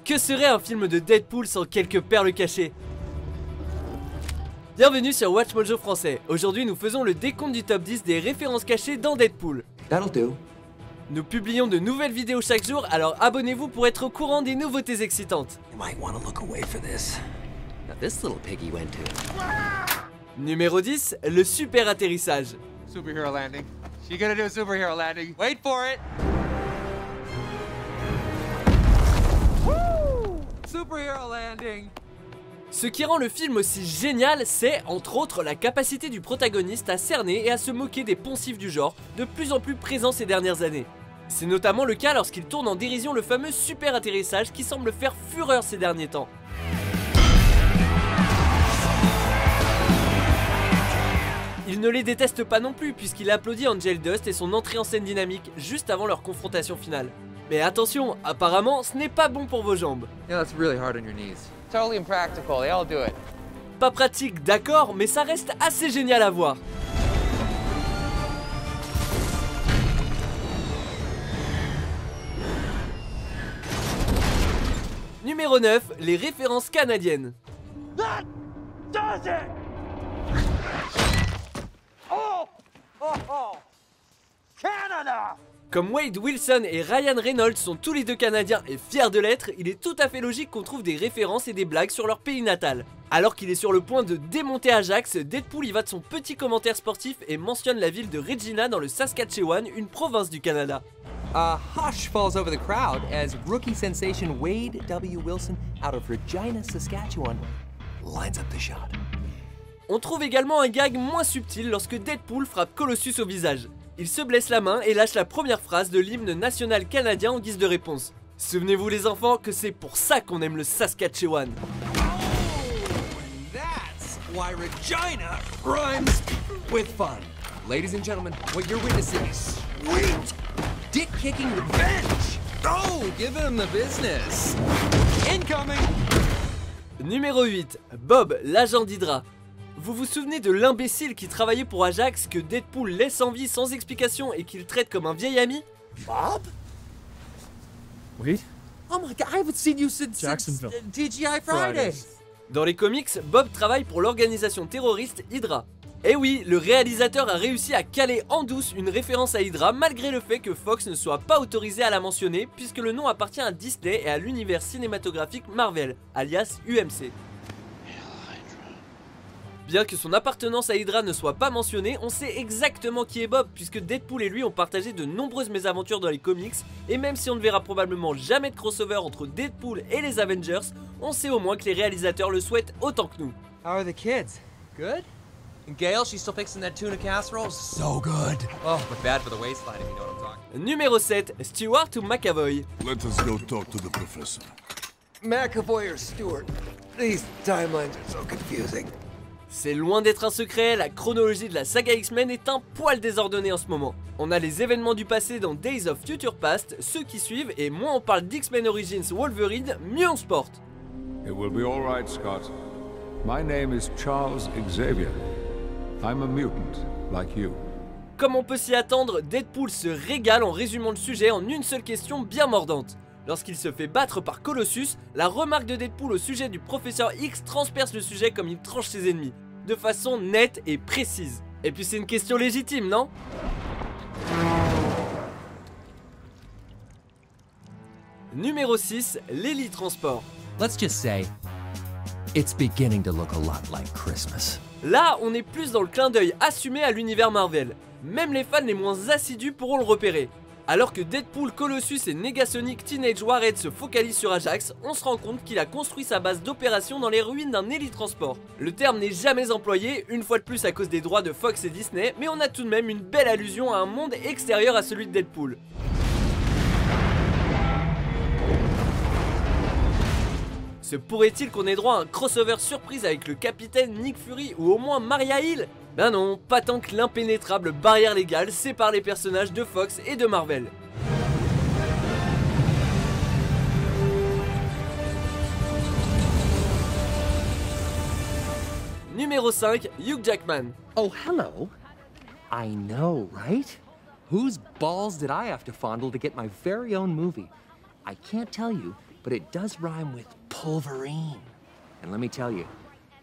Que serait un film de Deadpool sans quelques perles cachées? Bienvenue sur Watch Mojo français. Aujourd'hui nous faisons le décompte du top 10 des références cachées dans Deadpool. That'll do. Nous publions de nouvelles vidéos chaque jour, alors abonnez-vous pour être au courant des nouveautés excitantes. You might want to look away for this. Now this little piggy went to. Numéro 10, le super atterrissage. Superhero landing. She gonna do a superhero landing. Wait for it. Woo! Superhero landing. Ce qui rend le film aussi génial, c'est, entre autres, la capacité du protagoniste à cerner et à se moquer des poncifs du genre, de plus en plus présents ces dernières années. C'est notamment le cas lorsqu'il tourne en dérision le fameux super atterrissage qui semble faire fureur ces derniers temps. Il ne les déteste pas non plus puisqu'il applaudit Angel Dust et son entrée en scène dynamique juste avant leur confrontation finale. Mais attention, apparemment ce n'est pas bon pour vos jambes. Yeah, that's really hard on your knees. Totally impractical. They all do it. Pas pratique, d'accord, mais ça reste assez génial à voir. Numéro 9, les références canadiennes. That does it! Oh! Oh! Oh! Canada! Comme Wade Wilson et Ryan Reynolds sont tous les deux canadiens et fiers de l'être, il est tout à fait logique qu'on trouve des références et des blagues sur leur pays natal. Alors qu'il est sur le point de démonter Ajax, Deadpool y va de son petit commentaire sportif et mentionne la ville de Regina dans le Saskatchewan, une province du Canada. A hush falls over the crowd as rookie sensation Wade W. Wilson out of Regina, Saskatchewan lines up the shot. On trouve également un gag moins subtil lorsque Deadpool frappe Colossus au visage. Il se blesse la main et lâche la première phrase de l'hymne national canadien en guise de réponse. Souvenez-vous les enfants que c'est pour ça qu'on aime le Saskatchewan. Oh, and that's why Regina rhymes with fun. Ladies and gentlemen, what you're witnessing is sweet dick-kicking revenge. Oh, give him the business. Incoming. Numéro 8, Bob, l'agent d'Hydra. Vous vous souvenez de l'imbécile qui travaillait pour Ajax que Deadpool laisse en vie sans explication et qu'il traite comme un vieil ami? Bob? Wait, Oh my God, I haven't seen you since Jacksonville. TGI Friday. Dans les comics, Bob travaille pour l'organisation terroriste Hydra. Et oui, le réalisateur a réussi à caler en douce une référence à Hydra malgré le fait que Fox ne soit pas autorisé à la mentionner puisque le nom appartient à Disney et à l'univers cinématographique Marvel, alias UMC. Bien que son appartenance à Hydra ne soit pas mentionnée, on sait exactement qui est Bob puisque Deadpool et lui ont partagé de nombreuses mésaventures dans les comics et même si on ne verra probablement jamais de crossover entre Deadpool et les Avengers, on sait au moins que les réalisateurs le souhaitent autant que nous. How are the kids? Good? And Gail, she's still fixing that tuna casserole? So good. Oh, but bad for the waistline if you know what I'm talking. Numéro 7, Stewart ou McAvoy. Let us go talk to the professor. McAvoy or Stewart? These timelines are so confusing. C'est loin d'être un secret, la chronologie de la saga X-Men est un poil désordonnée en ce moment. On a les événements du passé dans Days of Future Past, ceux qui suivent, et moins on parle d'X-Men Origins Wolverine, mieux on se porte. It will be all right, Scott. My name is Charles Xavier. I'm a mutant, like you. Comme on peut s'y attendre, Deadpool se régale en résumant le sujet en une seule question bien mordante. Lorsqu'il se fait battre par Colossus, la remarque de Deadpool au sujet du professeur X transperce le sujet comme il tranche ses ennemis, de façon nette et précise. Et puis c'est une question légitime, non? Numéro 6, l'hélitransport. Let's just say, it's beginning to look a lot like Christmas. Là, on est plus dans le clin d'œil assumé à l'univers Marvel. Même les fans les moins assidus pourront le repérer. Alors que Deadpool, Colossus et Negasonic Teenage Warhead se focalisent sur Ajax, on se rend compte qu'il a construit sa base d'opération dans les ruines d'un hélitransport. Le terme n'est jamais employé, une fois de plus à cause des droits de Fox et Disney, mais on a tout de même une belle allusion à un monde extérieur à celui de Deadpool. Se pourrait-il qu'on ait droit à un crossover surprise avec le capitaine Nick Fury ou au moins Maria Hill? Ben non, pas tant que l'impénétrable barrière légale sépare les personnages de Fox et de Marvel. Numéro 5, Hugh Jackman. Oh, hello. I know, right? Whose balls did I have to fondle to get my very own movie? I can't tell you, but it does rhyme with Pulverine. And let me tell you,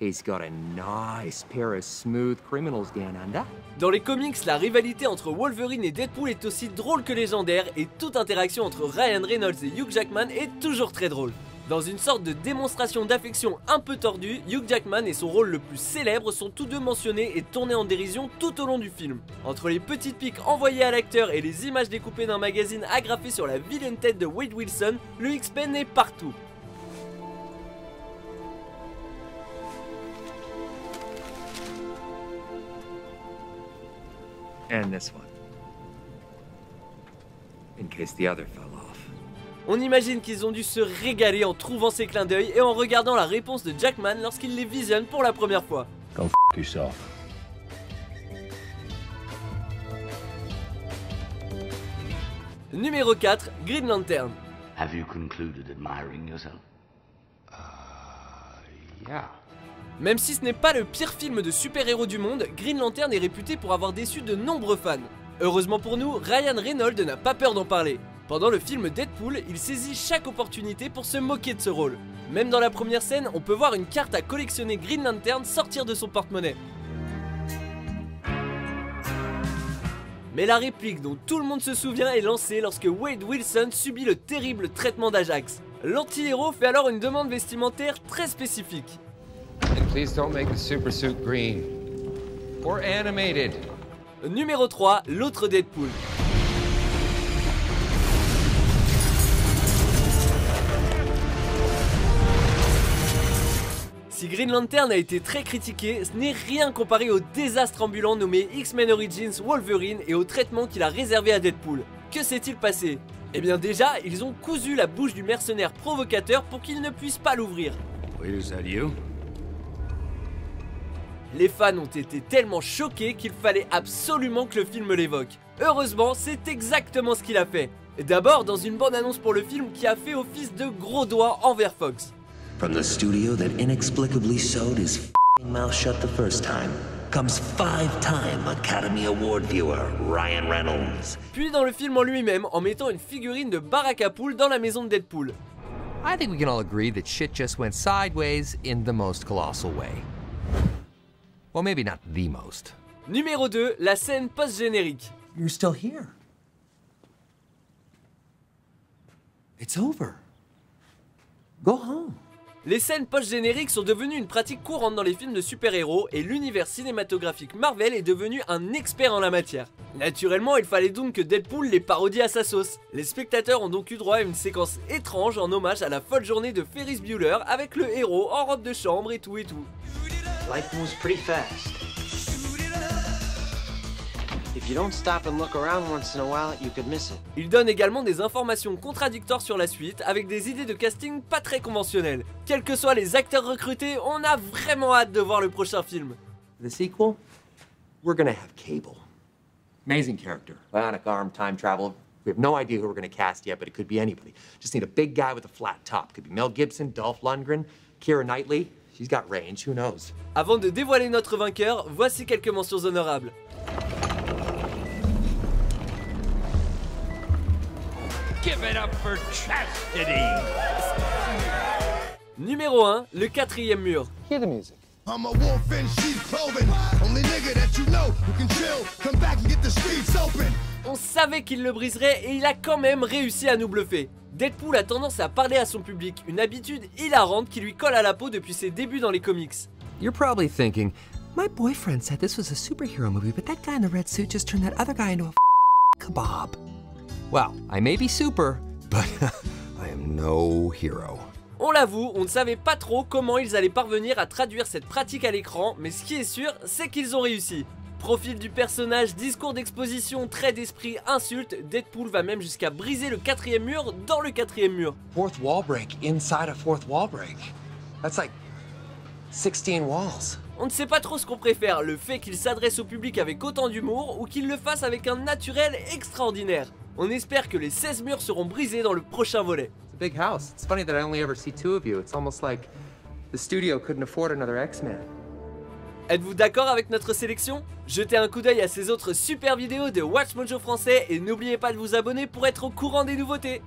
he's got a nice pair of smooth criminals down under. Dans les comics, la rivalité entre Wolverine et Deadpool est aussi drôle que légendaire et toute interaction entre Ryan Reynolds et Hugh Jackman est toujours très drôle. Dans une sorte de démonstration d'affection un peu tordue, Hugh Jackman et son rôle le plus célèbre sont tous deux mentionnés et tournés en dérision tout au long du film. Entre les petites piques envoyées à l'acteur et les images découpées d'un magazine agrafées sur la vilaine tête de Wade Wilson, le X-Men est partout. And this one. In case the other fell off. On imagine qu'ils ont dû se régaler en trouvant ces clins d'œil et en regardant la réponse de Jackman lorsqu'il les visionne pour la première fois. Go f yourself. Numéro 4, Green Lantern. Have you concluded admiring yourself? Yeah. Même si ce n'est pas le pire film de super-héros du monde, Green Lantern est réputé pour avoir déçu de nombreux fans. Heureusement pour nous, Ryan Reynolds n'a pas peur d'en parler. Pendant le film Deadpool, il saisit chaque opportunité pour se moquer de ce rôle. Même dans la première scène, on peut voir une carte à collectionner Green Lantern sortir de son porte-monnaie. Mais la réplique dont tout le monde se souvient est lancée lorsque Wade Wilson subit le terrible traitement d'Ajax. L'anti-héros fait alors une demande vestimentaire très spécifique. And please don't make the super suit green. Or animated. Numéro 3, l'autre Deadpool. Si Green Lantern a été très critiqué, ce n'est rien comparé au désastre ambulant nommé X-Men Origins Wolverine et au traitement qu'il a réservé à Deadpool. Que s'est-il passé? Eh bien déjà, ils ont cousu la bouche du mercenaire provocateur pour qu'il ne puisse pas l'ouvrir. Wait, is that you? Les fans ont été tellement choqués qu'il fallait absolument que le film l'évoque. Heureusement, c'est exactement ce qu'il a fait. D'abord dans une bande-annonce pour le film qui a fait office de gros doigt envers Fox. From the studio that inexplicably sewed his f***ing mouth shut the first time comes 5-time Academy Award viewer Ryan Reynolds. Puis dans le film en lui-même en mettant une figurine de Barakapool dans la maison de Deadpool. I think we can all agree that shit just went sideways in the most colossal way. Well, maybe not the most. Numéro 2, la scène post-générique. You're still here. It's over. Go home. Les scènes post-génériques sont devenues une pratique courante dans les films de super-héros et l'univers cinématographique Marvel est devenu un expert en la matière. Naturellement, il fallait donc que Deadpool les parodie à sa sauce. Les spectateurs ont donc eu droit à une séquence étrange en hommage à la folle journée de Ferris Bueller avec le héros en robe de chambre et tout. Life moves pretty fast. If you don't stop and look around once in a while, you could miss it. Il donne également des informations contradictoires sur la suite avec des idées de casting pas très conventionnelles. Quels que soient les acteurs recrutés, on a vraiment hâte de voir le prochain film. The sequel? We're gonna have Cable. Amazing character. Bionic arm, time travel. We have no idea who we're gonna cast yet, but it could be anybody. Just need a big guy with a flat top. Could be Mel Gibson, Dolph Lundgren, Keira Knightley. She's got range, who knows? Avant de dévoiler notre vainqueur, voici quelques mentions honorables. Give it up for chastity. Numéro 1, le quatrième mur. Hear the music. I'm a wolf in sheep's clothing. Only nigga that you know who can chill, come back and get the streets open. On savait qu'il le briserait et il a quand même réussi à nous bluffer. Deadpool a tendance à parler à son public, une habitude hilarante qui lui colle à la peau depuis ses débuts dans les comics. You're probably thinking, my boyfriend said this was a superhero movie, but that guy in the red suit just turned that other guy into a kebab. Well, I may be super, but I am no hero. On l'avoue, on ne savait pas trop comment ils allaient parvenir à traduire cette pratique à l'écran, mais ce qui est sûr, c'est qu'ils ont réussi. Profil du personnage, discours d'exposition, trait d'esprit, insulte, Deadpool va même jusqu'à briser le quatrième mur dans le quatrième mur. Fourth wall break inside a fourth wall break. That's like 16 walls. On ne sait pas trop ce qu'on préfère, le fait qu'il s'adresse au public avec autant d'humour ou qu'il le fasse avec un naturel extraordinaire. On espère que les 16 murs seront brisés dans le prochain volet. It's a big house. It's funny that I only ever see 2 of you. It's almost like the studio couldn't afford another X-Men. Êtes-vous d'accord avec notre sélection? Jetez un coup d'œil à ces autres super vidéos de Watch Mojo français et n'oubliez pas de vous abonner pour être au courant des nouveautés.